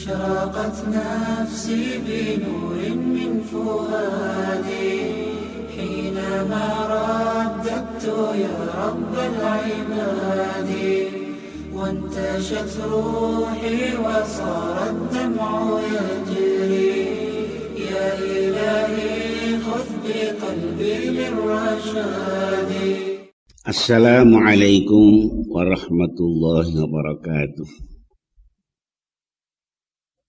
أشرقت نفسي بنور من فؤادي حينما رددت يا رب العباد وانتشت روحي وصار الدمع يجري يا إلهي خذ بقلبي للرشاد. Assalamualaikum warahmatullahi wabarakatuh.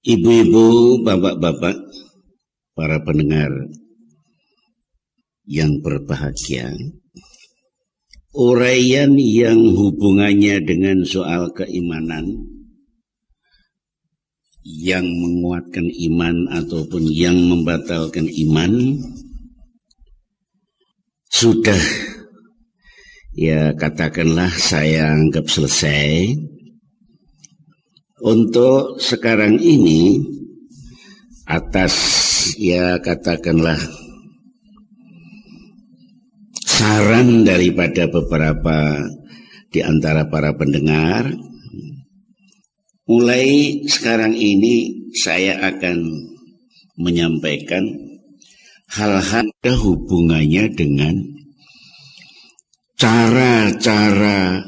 Ibu-ibu, bapak-bapak, para pendengar yang berbahagia, uraian yang hubungannya dengan soal keimanan, yang menguatkan iman ataupun yang membatalkan iman, sudah katakanlah saya anggap selesai. Untuk sekarang ini atas katakanlah saran daripada beberapa di antara para pendengar, mulai sekarang ini saya akan menyampaikan hal-hal hubungannya dengan cara-cara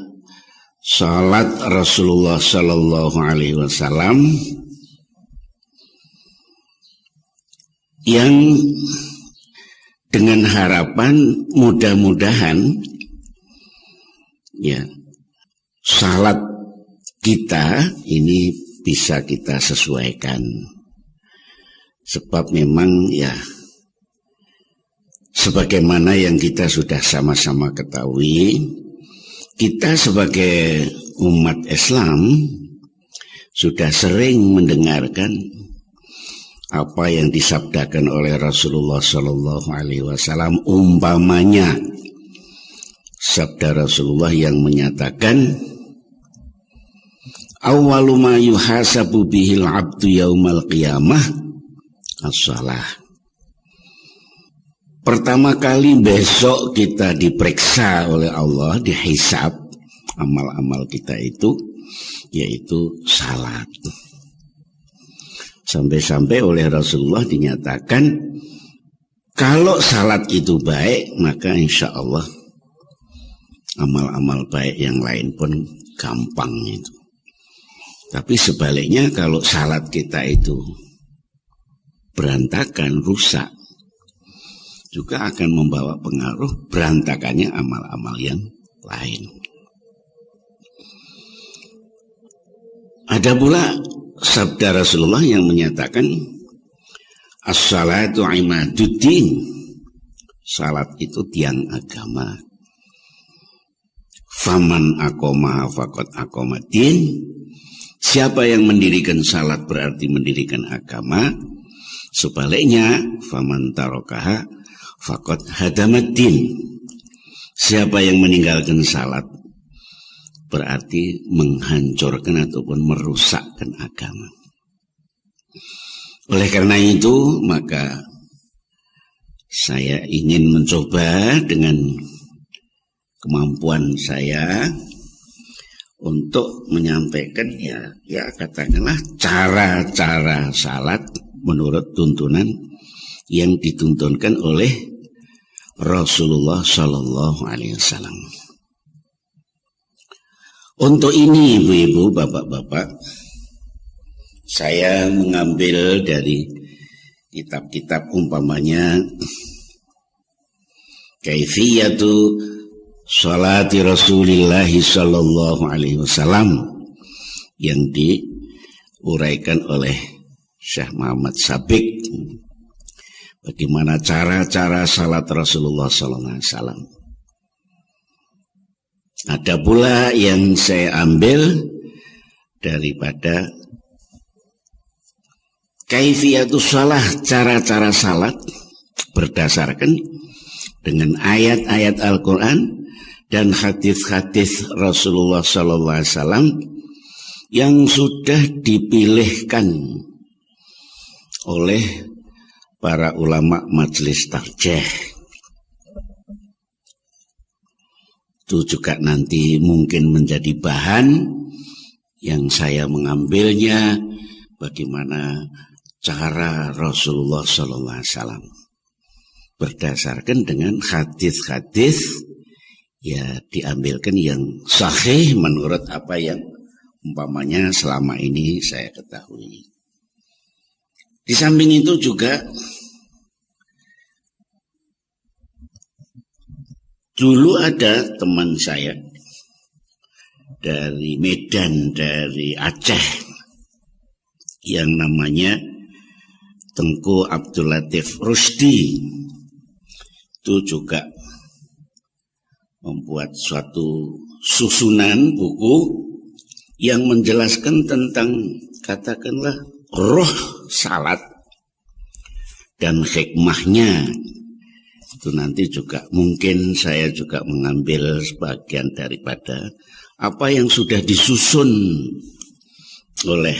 salat Rasulullah Sallallahu Alaihi Wasallam yang dengan harapan mudah-mudahan salat kita ini bisa kita sesuaikan, sebab memang sebagaimana yang kita sudah sama-sama ketahui, kita sebagai umat Islam sudah sering mendengarkan apa yang disabdakan oleh Rasulullah Sallallahu Alaihi Wasallam, umpamanya sabda Rasulullah yang menyatakan, awwalu ma yuhasabu bihil abdu yaumal qiyamah as-shalah. Pertama kali besok kita diperiksa oleh Allah, dihisab amal-amal kita itu, yaitu salat. Sampai-sampai oleh Rasulullah dinyatakan, kalau salat itu baik, maka insya Allah amal-amal baik yang lain pun gampang itu. Tapi sebaliknya kalau salat kita itu berantakan, rusak, juga akan membawa pengaruh berantakannya amal-amal yang lain. Ada pula sabda Rasulullah yang menyatakan, as-salatu imaduddin, salat itu tiang agama. Faman aqoma faqad aqomadin, siapa yang mendirikan salat berarti mendirikan agama. Sebaliknya, faman tarokaha faqad hadamaddin, siapa yang meninggalkan salat berarti menghancurkan ataupun merusakkan agama. Oleh karena itu, maka saya ingin mencoba dengan kemampuan saya untuk menyampaikan katakanlah cara-cara salat menurut tuntunan yang dituntunkan oleh Rasulullah Sallallahu Alaihi Wasallam. Untuk ini, ibu-ibu, bapak-bapak, saya mengambil dari kitab-kitab umpamanya Kaifiyatu Salati Rasulillah Sallallahu Alaihi Wasallam yang diuraikan oleh Syekh Muhammad Sabik. Bagaimana cara-cara salat Rasulullah Sallallahu Alaihi Wasallam. Ada pula yang saya ambil daripada Kaifiyatus Shalah, cara-cara salat berdasarkan dengan ayat-ayat Al-Quran dan hadis-hadis Rasulullah Sallallahu Alaihi Wasallam yang sudah dipilihkan oleh para ulama majelis tarjih. Itu juga nanti mungkin menjadi bahan yang saya mengambilnya bagaimana cara Rasulullah Sallallahu Alaihi Wasallam berdasarkan dengan hadis-hadis ya diambilkan yang sahih menurut apa yang umpamanya selama ini saya ketahui. Di samping itu juga dulu ada teman saya dari Medan, dari Aceh, yang namanya Tengku Abdul Latif Rusdi. Itu juga membuat suatu susunan buku yang menjelaskan tentang, katakanlah, roh salat dan hikmahnya. Itu nanti juga mungkin saya juga mengambil sebagian daripada apa yang sudah disusun oleh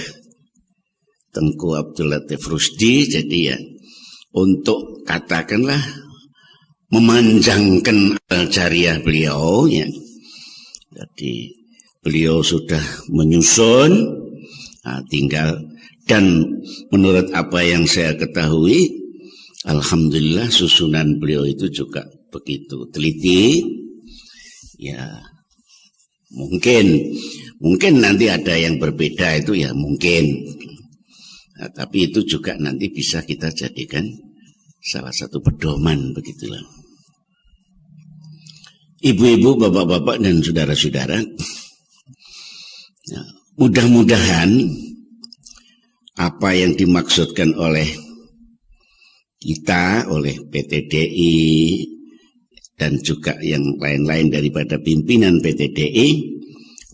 Tengku Abdul Latif Rusdi. Jadi ya untuk katakanlah memanjangkan al-jariyah beliau ya. Jadi beliau sudah menyusun, tinggal, dan menurut apa yang saya ketahui, alhamdulillah susunan beliau itu juga begitu teliti. Ya mungkin nanti ada yang berbeda, itu ya mungkin. Tapi itu juga nanti bisa kita jadikan salah satu pedoman, begitulah. Ibu-ibu, bapak-bapak, dan saudara-saudara, ya, mudah-mudahan apa yang dimaksudkan oleh kita, oleh PTDI, dan juga yang lain-lain daripada pimpinan PTDI,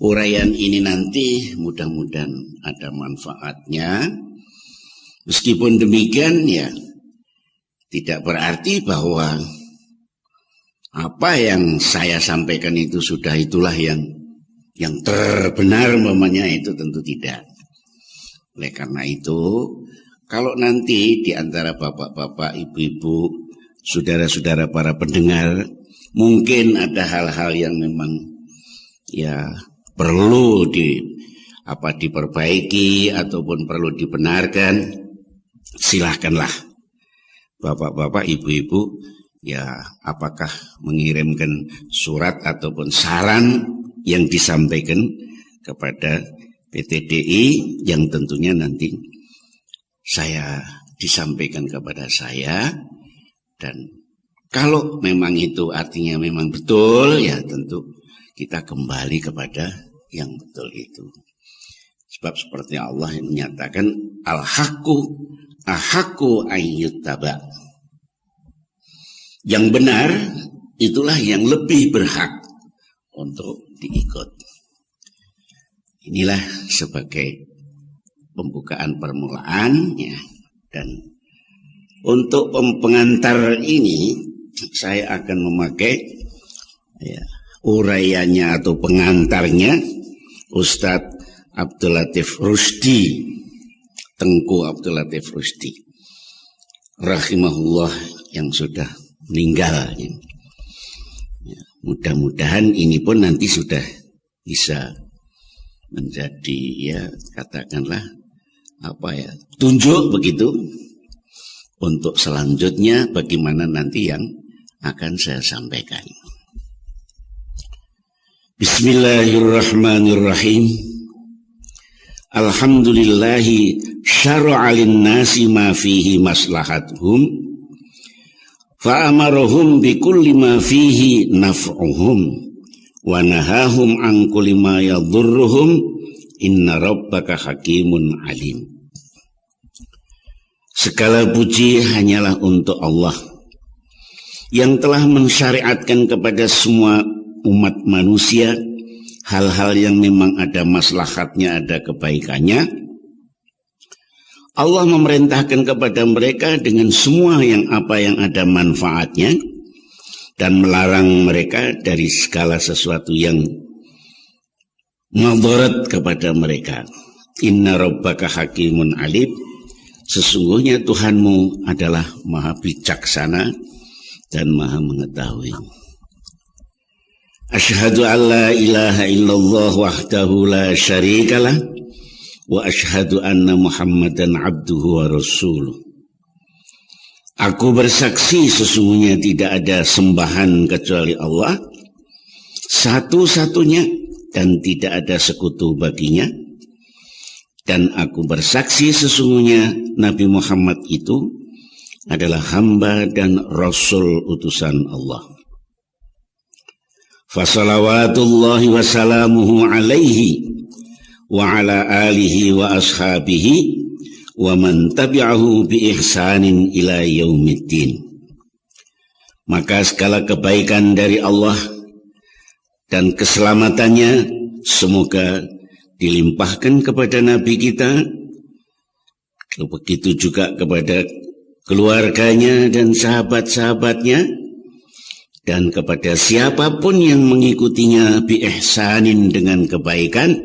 uraian ini nanti mudah-mudahan ada manfaatnya. Meskipun demikian ya tidak berarti bahwa apa yang saya sampaikan itu sudah itulah yang terbenar, mamanya itu tentu tidak. Oleh karena itu, kalau nanti di antara bapak-bapak, ibu-ibu, saudara-saudara para pendengar, mungkin ada hal-hal yang memang ya perlu diperbaiki ataupun perlu dibenarkan, silahkanlah bapak-bapak, ibu-ibu, ya apakah mengirimkan surat ataupun saran yang disampaikan kepada PTDI yang tentunya nanti saya disampaikan kepada saya, dan kalau memang itu artinya memang betul, ya tentu kita kembali kepada yang betul itu. Sebab seperti Allah yang menyatakan al-haqqu ahaqqu ayyuttaba. Yang benar itulah yang lebih berhak untuk diikut. Inilah sebagai pembukaan permulaan ya. Dan untuk pengantar ini saya akan memakai ya, uraiannya atau pengantarnya Ustadz Abdul Latif Rusdi, Tengku Abdul Latif Rusdi rahimahullah, yang sudah meninggal ya. Mudah-mudahan ini pun nanti sudah bisa menjadi ya katakanlah apa ya, tunjuk begitu untuk selanjutnya bagaimana nanti yang akan saya sampaikan. Bismillahirrahmanirrahim. Alhamdulillahi syara'a lin-nasi ma fihi maslahatuhum fa amarahum bi kulli ma fihi naf'uhum wa nahahum an kulli ma yadhurruhum inna rabbaka hakimun alim. Segala puji hanyalah untuk Allah yang telah mensyariatkan kepada semua umat manusia hal-hal yang memang ada maslahatnya, ada kebaikannya. Allah memerintahkan kepada mereka dengan semua yang ada manfaatnya, dan melarang mereka dari segala sesuatu yang madarat kepada mereka. Inna rabbaka hakimun alim. Sesungguhnya Tuhanmu adalah maha bijaksana dan maha mengetahui. Asyhadu an la ilaha illallah wahdahu la syarikalah wa asyhadu anna Muhammadan abduhu wa rasuluh. Aku bersaksi sesungguhnya tidak ada sembahan kecuali Allah satu-satunya dan tidak ada sekutu baginya. Dan aku bersaksi sesungguhnya Nabi Muhammad itu adalah hamba dan rasul utusan Allah. Fasalawatullahi wasalamuhu alaihi wa ala alihi wa ashabihi wa man tabi'ahu bi ihsanin ila yaumiddin. Maka segala kebaikan dari Allah dan keselamatannya semoga dilimpahkan kepada Nabi kita, begitu juga kepada keluarganya dan sahabat-sahabatnya, dan kepada siapapun yang mengikutinya bi ihsanin dengan kebaikan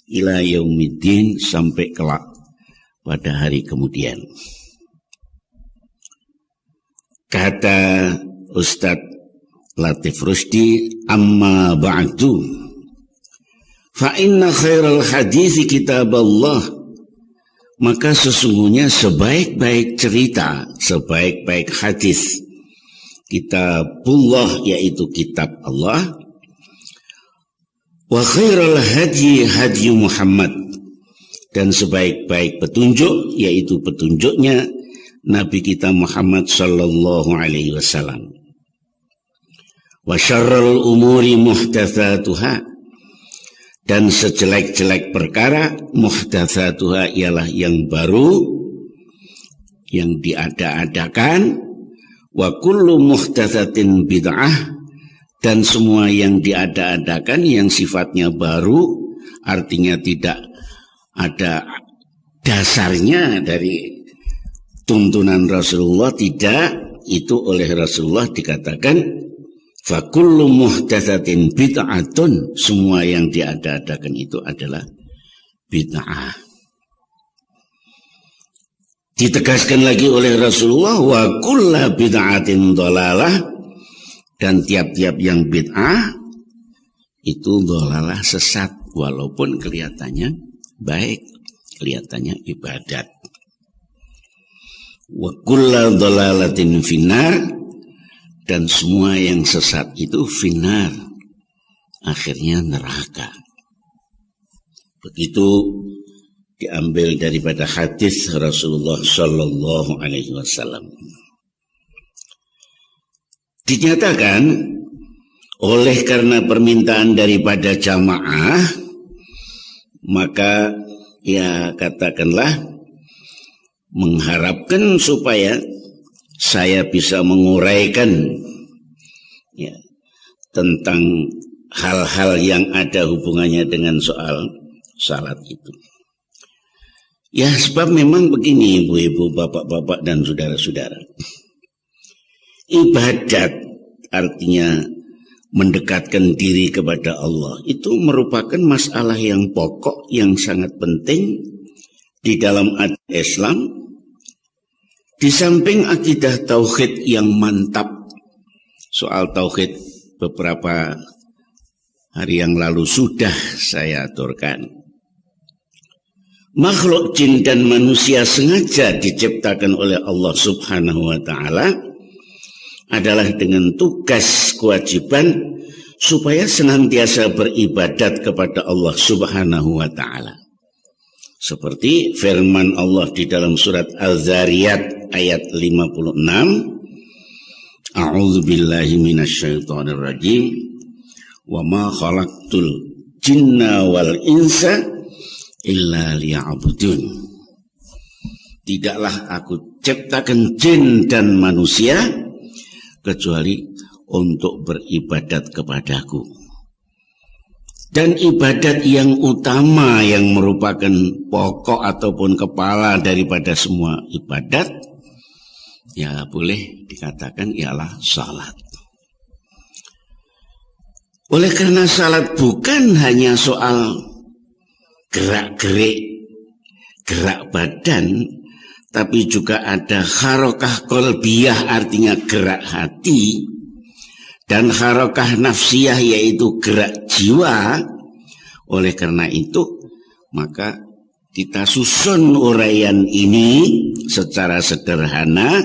ila yaumiddin sampai kelak pada hari kemudian. Kata Ustadz Latif Rusdi, amma ba'du fa inna khairal hadits kitaballah, maka sesungguhnya sebaik-baik cerita, sebaik-baik hadis kitabullah, yaitu kitab Allah, wa khairal hadi hadi Muhammad, dan sebaik-baik petunjuk yaitu petunjuknya Nabi kita Muhammad sallallahu alaihi wasallam. Wa syarrul umuri muhdatsatuha, dan sejelek-jelek perkara muhdatsatuha ialah yang baru, yang diada-adakan. Wa kullu muhdatsatin bid'ah, dan semua yang diada-adakan yang sifatnya baru, artinya tidak ada dasarnya dari tuntunan Rasulullah, tidak, itu oleh Rasulullah dikatakan fakullu muhdatsatin bid'atun, semua yang diada-adakan itu adalah bid'ah. Ditegaskan lagi oleh Rasulullah wa kullu bid'atin dhalalah, dan tiap-tiap yang bid'ah itu dhalalah, sesat, walaupun kelihatannya baik, kelihatannya ibadat. Wa kullu dhalalatin finnar, dan semua yang sesat itu finnar, akhirnya neraka. Begitu diambil daripada hadis Rasulullah sallallahu alaihi wasallam. Dinyatakan oleh karena permintaan daripada jamaah, maka ya katakanlah mengharapkan supaya saya bisa menguraikan ya, tentang hal-hal yang ada hubungannya dengan soal salat itu. Ya, sebab memang begini ibu-ibu, bapak-bapak dan saudara-saudara. Ibadat artinya mendekatkan diri kepada Allah itu merupakan masalah yang pokok, yang sangat penting di dalam agama Islam. Di samping akidah tauhid yang mantap, soal tauhid beberapa hari yang lalu sudah saya aturkan. Makhluk jin dan manusia sengaja diciptakan oleh Allah Subhanahu wa ta'ala adalah dengan tugas kewajiban supaya senantiasa beribadat kepada Allah Subhanahu wa ta'ala. Seperti firman Allah di dalam surat Al-Zariyat ayat 56, A'udzu billahi minasyaitonir rajim, wa ma khalaqtul jinna wal insa illa liya'budun. Tidaklah aku ciptakan jin dan manusia kecuali untuk beribadat kepadaku. Dan ibadat yang utama yang merupakan pokok ataupun kepala daripada semua ibadat, ya boleh dikatakan ialah salat. Oleh karena salat bukan hanya soal gerak-gerik, gerak badan, tapi juga ada harokah qalbiyah, artinya gerak hati, dan harokah nafsiyah, yaitu gerak jiwa. Oleh karena itu, maka kita susun uraian ini secara sederhana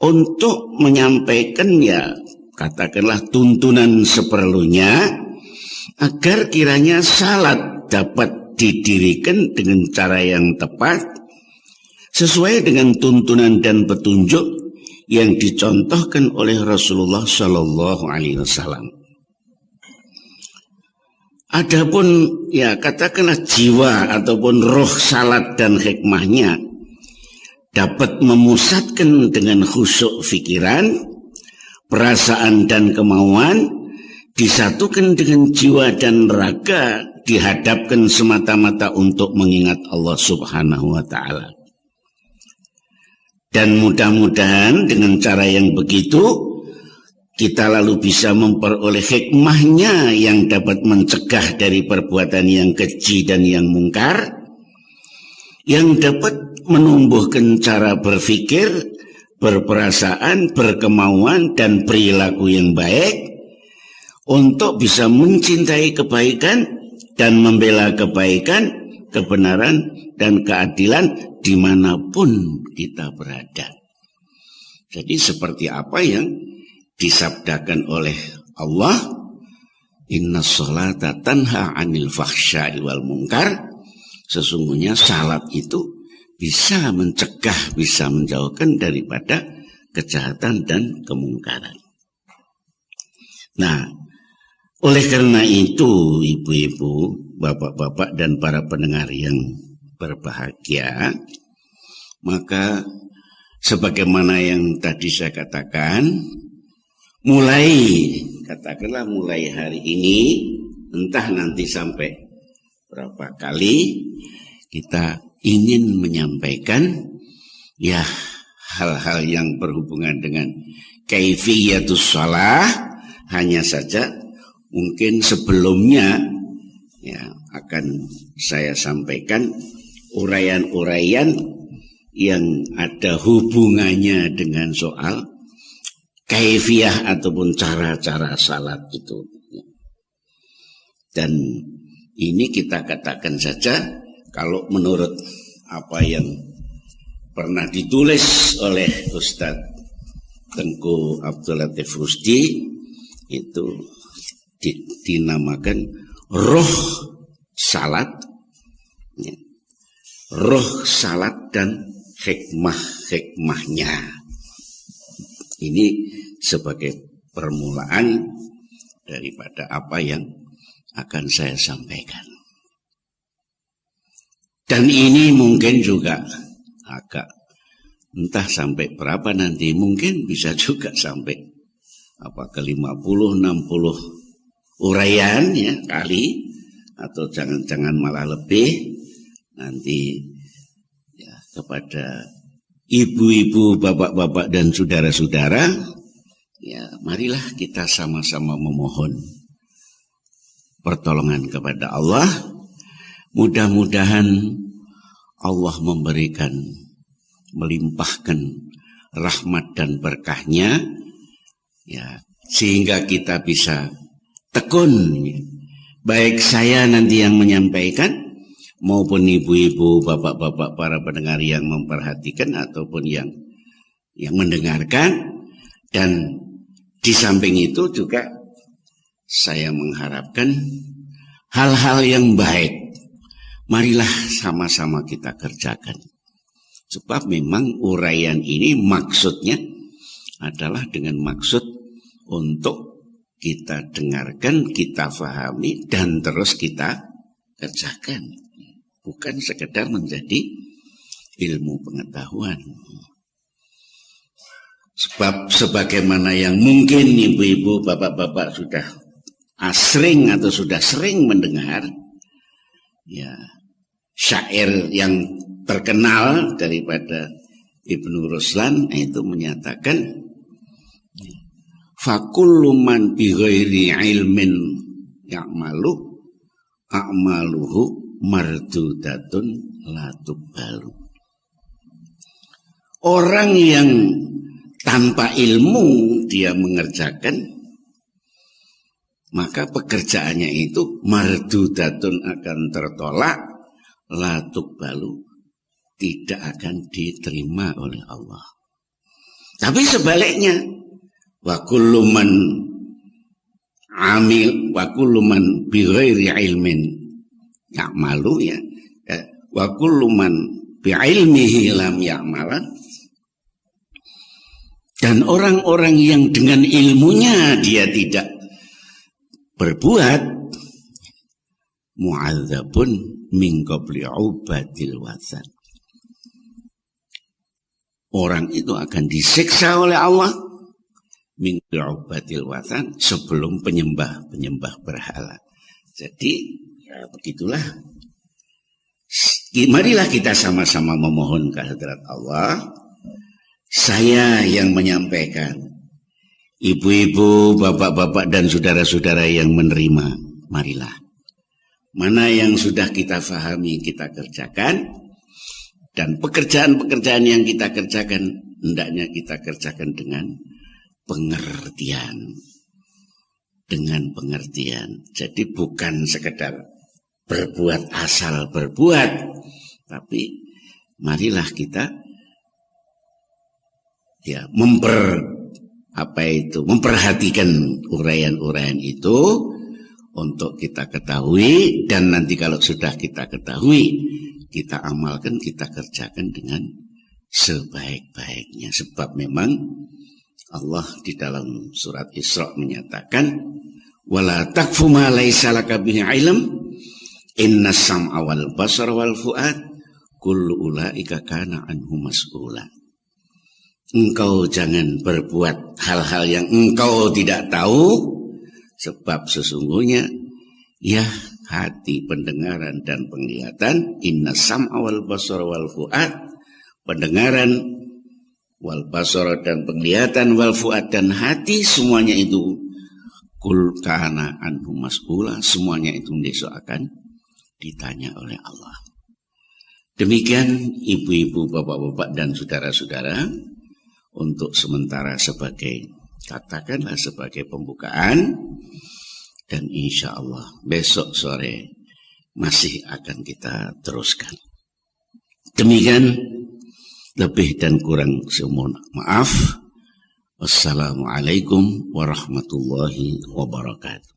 untuk menyampaikan ya katakanlah tuntunan seperlunya agar kiranya salat dapat didirikan dengan cara yang tepat sesuai dengan tuntunan dan petunjuk yang dicontohkan oleh Rasulullah Shallallahu Alaihi Wasallam. Adapun ya katakanlah jiwa ataupun roh salat dan hikmahnya dapat memusatkan dengan khusyuk pikiran, perasaan dan kemauan, disatukan dengan jiwa dan raga, dihadapkan semata-mata untuk mengingat Allah Subhanahu wa Ta'ala. Dan mudah-mudahan dengan cara yang begitu kita lalu bisa memperoleh hikmahnya yang dapat mencegah dari perbuatan yang keji dan yang mungkar, yang dapat menumbuhkan cara berpikir, berperasaan, berkemauan dan perilaku yang baik untuk bisa mencintai kebaikan dan membela kebaikan, kebenaran dan keadilan dimanapun kita berada. Jadi seperti apa yang disabdakan oleh Allah, inna sholata tanha anil fahsya'i wal munkar, sesungguhnya salat itu bisa mencegah, bisa menjauhkan daripada kejahatan dan kemungkaran. Nah, oleh karena itu ibu-ibu, bapak-bapak dan para pendengar yang berbahagia, maka sebagaimana yang tadi saya katakan, katakanlah mulai hari ini, entah nanti sampai berapa kali, kita ingin menyampaikan ya hal-hal yang berhubungan dengan kaifiyatus shalah. Hanya saja mungkin sebelumnya ya akan saya sampaikan uraian-uraian yang ada hubungannya dengan soal kaifiyah ataupun cara-cara salat itu. Dan ini kita katakan saja kalau menurut apa yang pernah ditulis oleh Ustadz Tengku Abdul Latif Rusdi, itu dinamakan roh salat, ya. Roh salat dan hikmah-hikmahnya. Ini sebagai permulaan daripada apa yang akan saya sampaikan. Dan ini mungkin juga agak entah sampai berapa nanti, mungkin bisa juga sampai ke 50-60 uraian ya kali, atau jangan-jangan malah lebih nanti ya, kepada ibu-ibu, bapak-bapak dan saudara-saudara, ya marilah kita sama-sama memohon pertolongan kepada Allah. Mudah-mudahan Allah memberikan, melimpahkan rahmat dan berkahnya, ya, sehingga kita bisa tekun, ya. Baik saya nanti yang menyampaikan maupun ibu-ibu, bapak-bapak, para pendengar yang memperhatikan ataupun yang mendengarkan. Dan di samping itu juga saya mengharapkan hal-hal yang baik marilah sama-sama kita kerjakan. Sebab memang uraian ini maksudnya adalah dengan maksud untuk kita dengarkan, kita fahami, dan terus kita kerjakan. Bukan sekedar menjadi ilmu pengetahuan. Sebab sebagaimana yang mungkin ibu-ibu, bapak-bapak sudah sering atau sudah sering mendengar, ya, syair yang terkenal daripada Ibnu Ruslan itu menyatakan, fakullu man bi ghairi ilmin ya'malu a'maluhu mardudatun la tuqbalu. Orang yang tanpa ilmu dia mengerjakan, maka pekerjaannya itu mardudatun akan tertolak, la tuqbalu, tidak akan diterima oleh Allah. Tapi sebaliknya, wa kullu man amil wa kullu man bi ghairi ilmin ya'malu, ya, wa kullu man bi ilmihi lam ya'mal, dan orang-orang yang dengan ilmunya dia tidak berbuat, mu'adzabun min qabli ubadil wathan, orang itu akan disiksa oleh Allah min ubadil wathan, sebelum penyembah berhala. Jadi ya begitulah. Marilah kita sama-sama memohon kehadirat Allah. Saya yang menyampaikan, ibu-ibu, bapak-bapak dan saudara-saudara yang menerima, marilah. Mana yang sudah kita fahami kita kerjakan, dan pekerjaan-pekerjaan yang kita kerjakan hendaknya kita kerjakan dengan pengertian. Dengan pengertian. Jadi bukan sekedar berbuat asal berbuat, tapi marilah kita ya memperhatikan uraian-uraian itu untuk kita ketahui, dan nanti kalau sudah kita ketahui, kita amalkan, kita kerjakan dengan sebaik-baiknya. Sebab memang Allah di dalam surat Isra menyatakan, wala takfu ma laisa laka bihi ilm, innas sam'a wal basara wal fuad kullu ulaika kana anhu mas'ula. Engkau jangan berbuat hal-hal yang engkau tidak tahu, sebab sesungguhnya ya hati, pendengaran dan penglihatan, innas sam'a wal basara wal fuad, pendengaran, wal basara dan penglihatan, wal fuad dan hati, semuanya itu kul kana anhu mas'ula, semuanya itu besok akan ditanya oleh Allah. Demikian ibu-ibu, bapak-bapak dan saudara-saudara, untuk sementara sebagai, katakanlah sebagai pembukaan, dan insya Allah besok sore masih akan kita teruskan. Demikian, lebih dan kurang semua maaf. Wassalamualaikum warahmatullahi wabarakatuh.